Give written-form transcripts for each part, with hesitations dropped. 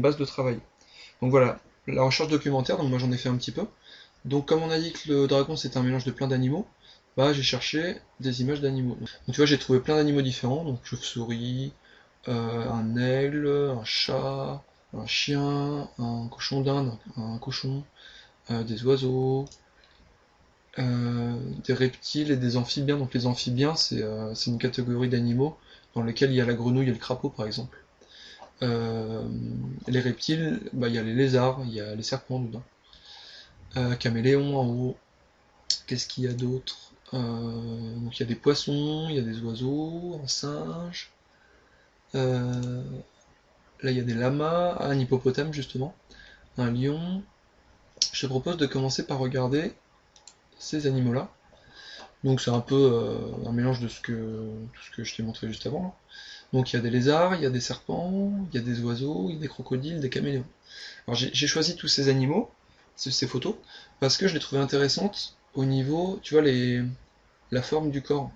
une base de travail. Donc voilà, la recherche documentaire, donc moi j'en ai fait un petit peu. Donc comme on a dit que le dragon c'est un mélange de plein d'animaux, bah j'ai cherché des images d'animaux. Donc tu vois, j'ai trouvé plein d'animaux différents, donc chauve-souris, un aigle, un chat, un chien, un cochon d'Inde, un cochon, des oiseaux, des reptiles et des amphibiens. Donc les amphibiens, c'est une catégorie d'animaux dans lesquels il y a la grenouille et le crapaud par exemple. Euh, les reptiles, bah, il y a les lézards, il y a les serpents dedans. Caméléon en haut. Qu'est-ce qu'il y a d'autre? Donc il y a des poissons, il y a des oiseaux, un singe. Euh, Là il y a des lamas, un hippopotame justement, un lion. Je te propose de commencer par regarder ces animaux-là. Donc c'est un peu un mélange de tout ce que je t'ai montré juste avant, là. Donc il y a des lézards, il y a des serpents, il y a des oiseaux, il y a des crocodiles, des caméléons. Alors j'ai choisi tous ces animaux, ces photos, parce que je les trouvais intéressantes au niveau, tu vois, la forme du corps,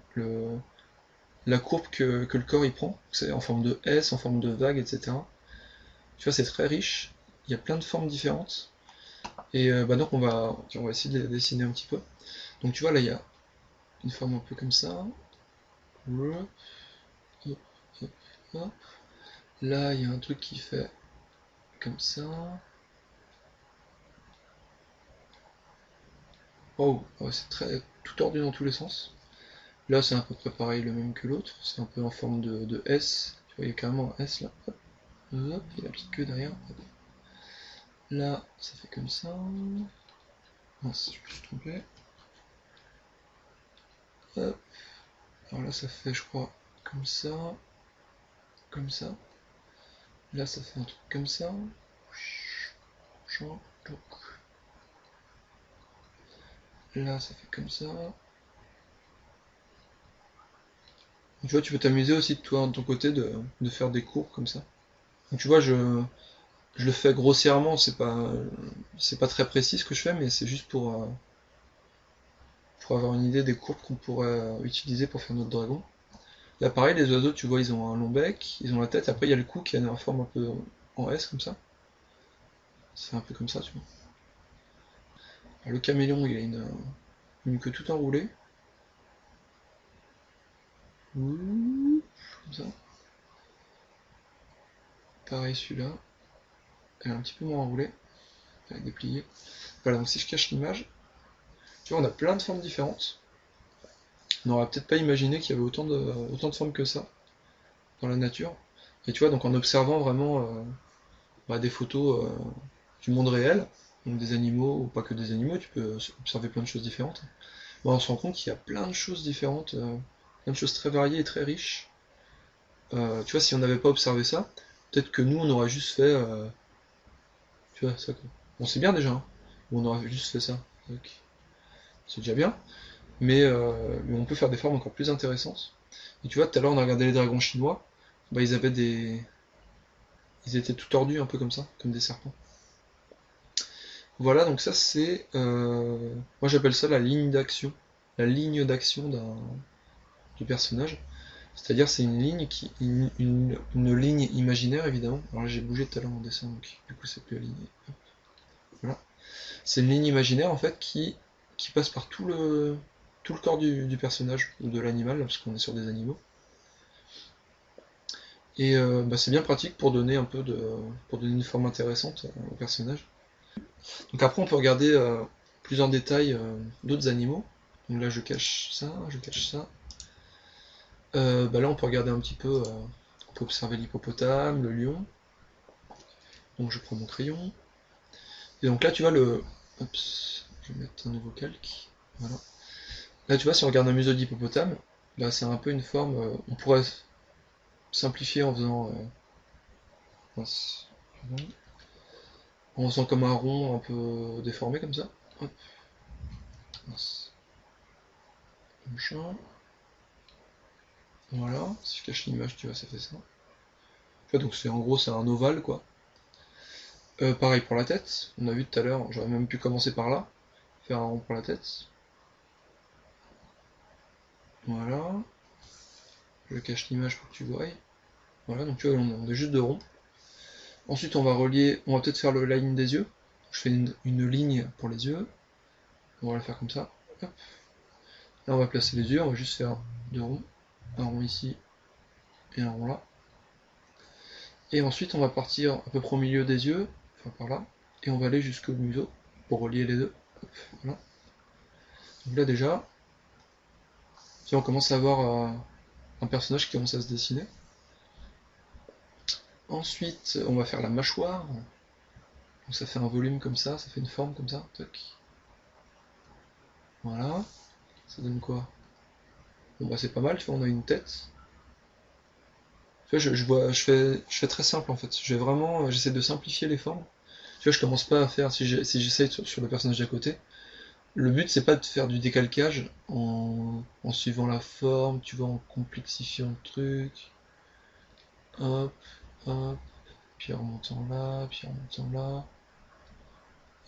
la courbe que le corps il prend, c'est en forme de S, en forme de vague, etc. Tu vois, c'est très riche, il y a plein de formes différentes, et bah donc on va essayer de les dessiner un petit peu. Donc tu vois, là il y a une forme un peu comme ça, hop, hop, hop. Là il y a un truc qui fait comme ça. Oh, ouais, c'est très tout tordu dans tous les sens. Là, c'est à peu près pareil, le même que l'autre. C'est un peu en forme de S. Tu vois, il y a carrément un S là. Hop, hop, il y a la petite queue derrière. Hop. Là, ça fait comme ça. Mince, je me suis trompé. Hop. Alors là, ça fait, je crois, comme ça. Comme ça. Là, ça fait un truc comme ça. Là, ça fait comme ça. Tu vois, tu peux t'amuser aussi, toi, de ton côté, de faire des courbes comme ça. Donc, tu vois, je le fais grossièrement, c'est pas très précis ce que je fais, mais c'est juste pour avoir une idée des courbes qu'on pourrait utiliser pour faire notre dragon. Là, pareil, les oiseaux, tu vois, ils ont un long bec, ils ont la tête, après il y a le cou qui a une forme un peu en S comme ça. C'est un peu comme ça, tu vois. Alors, le caméléon, il a une queue toute enroulée. Ouh, comme ça. Pareil, celui-là, elle est un petit peu moins enroulée, elle est dépliée. Voilà, donc si je cache l'image, tu vois, on a plein de formes différentes. On n'aurait peut-être pas imaginé qu'il y avait autant de formes que ça dans la nature. Et tu vois, donc en observant vraiment bah, des photos du monde réel, donc des animaux, ou pas que des animaux, tu peux observer plein de choses différentes. Bah, on se rend compte qu'il y a plein de choses différentes, plein de choses très variées et très riches. Tu vois, si on n'avait pas observé ça, peut-être que nous, on aurait juste fait, tu vois, ça quoi. Bon, c'est bien déjà, hein, ou on aurait juste fait ça. Donc, c'est déjà bien, mais on peut faire des formes encore plus intéressantes. Et tu vois, tout à l'heure, on a regardé les dragons chinois, bah, ils étaient tout tordus, un peu comme ça, comme des serpents. Voilà, donc ça c'est, moi j'appelle ça la ligne d'action du personnage. C'est-à-dire c'est une ligne une ligne imaginaire évidemment. Alors là j'ai bougé tout à l'heure en dessin, donc du coup c'est plus la ligne. Voilà. C'est une ligne imaginaire en fait qui passe par tout le corps du personnage ou de l'animal, parce qu'on est sur des animaux. Et bah, c'est bien pratique pour donner une forme intéressante au personnage. Donc après on peut regarder plus en détail d'autres animaux. Donc là je cache ça, je cache ça. Bah là on peut regarder un petit peu, on peut observer l'hippopotame, le lion. Donc je prends mon crayon. Et donc là tu vois Oups, je vais mettre un nouveau calque. Voilà. Là tu vois si on regarde un museau d'hippopotame, là c'est un peu une forme, on pourrait simplifier en faisant... mince. En faisant comme un rond un peu déformé comme ça. Hop, mince. Machin. Voilà, si je cache l'image, tu vois, ça fait ça. Donc c'est en gros c'est un ovale quoi. Pareil pour la tête, on a vu tout à l'heure, j'aurais même pu commencer par là, faire un rond pour la tête. Voilà, je cache l'image pour que tu vois. Voilà, donc tu vois, on a juste deux ronds. Ensuite, on va relier, on va peut-être faire le line des yeux. Je fais une ligne pour les yeux. On va la faire comme ça. Hop. Là, on va placer les yeux, on va juste faire deux ronds. Un rond ici et un rond là. Et ensuite, on va partir à peu près au milieu des yeux, enfin par là, et on va aller jusqu'au museau pour relier les deux. Hop, voilà. Donc là, déjà, on commence à avoir un personnage qui commence à se dessiner. Ensuite, on va faire la mâchoire. Donc ça fait un volume comme ça fait une forme comme ça. Toc. Voilà. Ça donne quoi? Bon bah c'est pas mal, tu vois, on a une tête. Tu vois, je fais très simple en fait. J'essaie de simplifier les formes. Tu vois, je commence pas à faire, si j'essaye sur le personnage d'à côté, le but c'est pas de faire du décalcage en suivant la forme, tu vois, en complexifiant le truc. Hop, hop, puis en remontant là, puis en remontant là.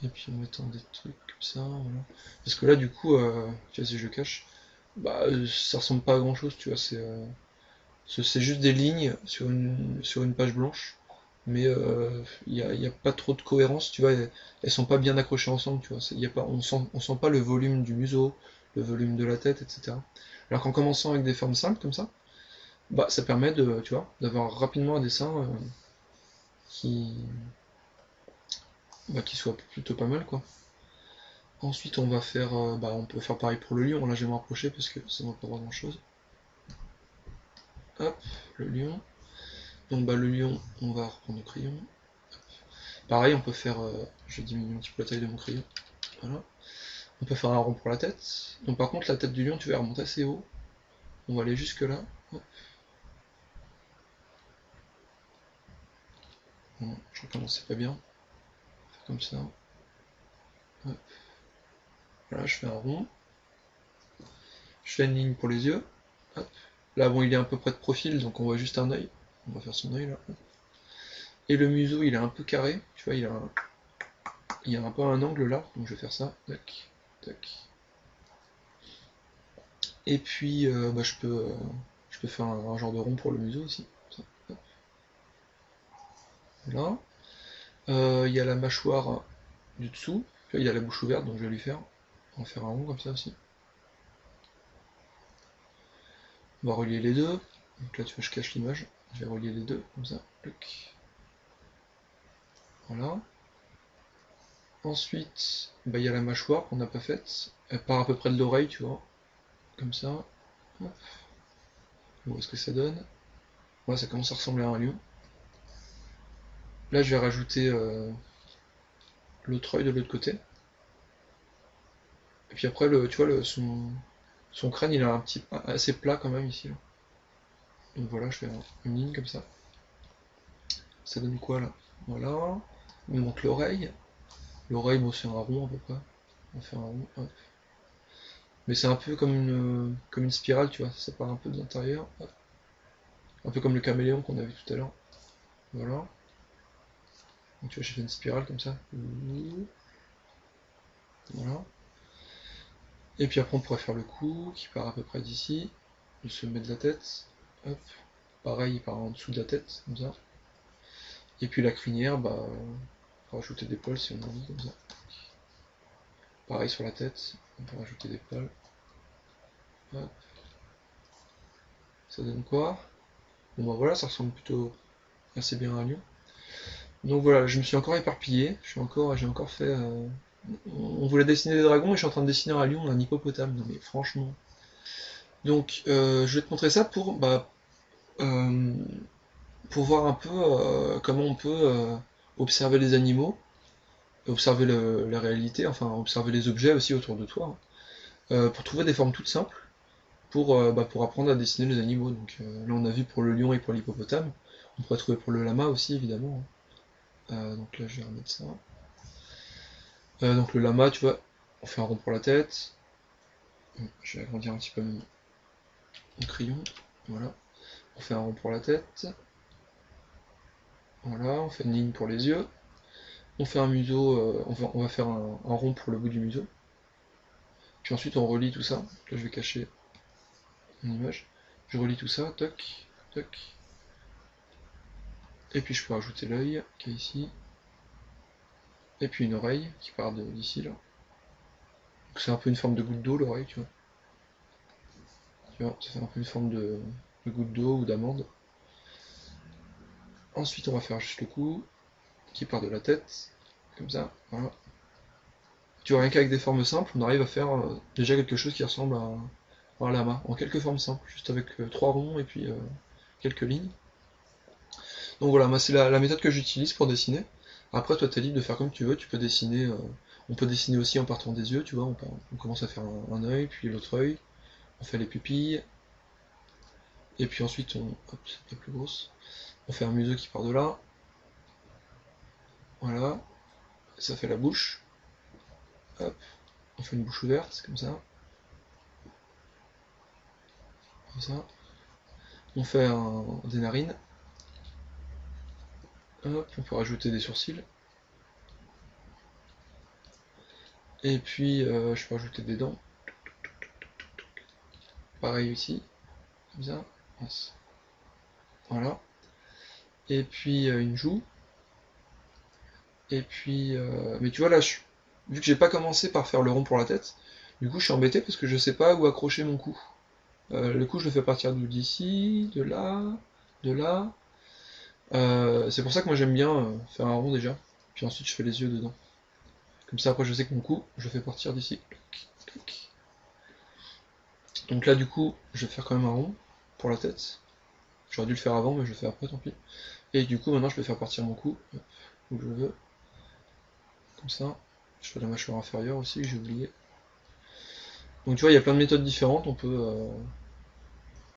Et puis en mettant des trucs comme ça, voilà. Parce que là, du coup, tu vois, si je cache, bah, ça ressemble pas à grand chose, tu vois, c'est juste des lignes sur une page blanche, mais y a pas trop de cohérence, tu vois, elles sont pas bien accrochées ensemble, tu vois, on sent pas le volume du museau, le volume de la tête, etc. Alors qu'en commençant avec des formes simples comme ça, bah, ça permet tu vois, d'avoir rapidement un dessin qui, qui soit plutôt pas mal, quoi. Ensuite, on peut faire pareil pour le lion. Là, je vais me rapprocher parce que ça ne va pas voir grand chose. Hop, le lion. Donc, bah, le lion, on va reprendre le crayon. Pareil, on peut faire. Je diminue un petit peu la taille de mon crayon. Voilà. On peut faire un rond pour la tête. Donc, par contre, la tête du lion, tu vas remonter assez haut. On va aller jusque là. Hop. Bon, je recommence, c'est pas bien. Faire comme ça. Hop. Voilà, je fais un rond. Je fais une ligne pour les yeux. Hop. Là, bon, il est à peu près de profil, donc on voit juste un œil. On va faire son œil là. Et le museau, il est un peu carré. Tu vois, il y a un peu un angle là, donc je vais faire ça, tac, tac. Et puis bah, je peux faire un genre de rond pour le museau aussi. Ça, hop, voilà. Il y a la mâchoire du dessous, il y a la bouche ouverte, donc je vais lui faire. On va faire un rond comme ça aussi. On va relier les deux. Donc là tu vois je cache l'image. Je vais relier les deux, comme ça. Voilà. Ensuite, bah, il y a la mâchoire qu'on n'a pas faite. Elle part à peu près de l'oreille, tu vois. Comme ça. Hop. On voit ce que ça donne. Voilà, ça commence à ressembler à un lion. Là, je vais rajouter l'autre œil de l'autre côté. Et puis après, tu vois, son crâne, il a un petit assez plat quand même ici. Là. Donc voilà, je fais une ligne comme ça. Ça donne quoi là? Voilà. Il me manque l'oreille. L'oreille, bon, c'est un rond à peu près. On va faire un rond. Hop. Mais c'est un peu comme une spirale, tu vois. Ça part un peu de l'intérieur. Hop. Un peu comme le caméléon qu'on a vu tout à l'heure. Voilà. Donc tu vois, j'ai fait une spirale comme ça. Voilà. Et puis après, on pourrait faire le cou qui part à peu près d'ici. Le sommet de la tête. Hop. Pareil, il part en dessous de la tête, comme ça. Et puis la crinière, bah, rajouter des poils si on a envie, comme ça. Pareil sur la tête, on peut rajouter des poils. Hop. Ça donne quoi? Bon bah voilà, ça ressemble plutôt assez bien à un lion. Donc voilà, je me suis encore éparpillé, j'ai encore fait... On voulait dessiner des dragons et je suis en train de dessiner un lion, un hippopotame, non mais franchement. Donc je vais te montrer ça euh, pour voir un peu comment on peut observer les animaux, observer la réalité, enfin observer les objets aussi autour de toi, hein, pour trouver des formes toutes simples, pour apprendre à dessiner les animaux. Donc là on a vu pour le lion et pour l'hippopotame, on pourrait trouver pour le lama aussi évidemment. Donc là je vais remettre ça. Donc le lama, tu vois, on fait un rond pour la tête. Je vais agrandir un petit peu mon crayon. Voilà. On fait un rond pour la tête. Voilà, on fait une ligne pour les yeux. On fait un museau, on va faire un rond pour le bout du museau. Puis ensuite on relie tout ça. Là je vais cacher une image. Je relie tout ça, toc, toc. Et puis je peux rajouter l'œil qui est ici. Et puis une oreille qui part d'ici là. C'est un peu une forme de goutte d'eau l'oreille, tu vois. Tu vois, ça fait un peu une forme de goutte d'eau ou d'amande. Ensuite on va faire juste le cou qui part de la tête, comme ça, voilà. Tu vois, rien qu'avec des formes simples, on arrive à faire déjà quelque chose qui ressemble à un lama, en quelques formes simples, juste avec trois ronds et puis quelques lignes. Donc voilà, moi c'est la méthode que j'utilise pour dessiner. Après, toi, t'es libre de faire comme tu veux, tu peux dessiner, on peut dessiner aussi en partant des yeux, tu vois, on commence à faire un œil, puis l'autre œil, on fait les pupilles, et puis ensuite, hop, c'est un peu plus grosse, on fait un museau qui part de là, voilà, ça fait la bouche, hop, on fait une bouche ouverte, comme ça, on fait des narines, hop, on peut rajouter des sourcils, et puis je peux rajouter des dents, pareil ici, comme ça, voilà, et puis une joue, et puis, mais tu vois là, vu que j'ai pas commencé par faire le rond pour la tête, du coup je suis embêté parce que je sais pas où accrocher mon cou. Le cou je le fais partir d'où, d'ici, de là, de là. C'est pour ça que moi j'aime bien faire un rond déjà, puis ensuite je fais les yeux dedans. Comme ça après je sais que mon cou, je le fais partir d'ici. Donc là du coup, je vais faire quand même un rond pour la tête. J'aurais dû le faire avant, mais je le fais après, tant pis. Et du coup maintenant je vais faire partir mon cou, où je veux, comme ça. Je fais la mâchoire inférieure aussi, que j'ai oublié. Donc tu vois, il y a plein de méthodes différentes, on peut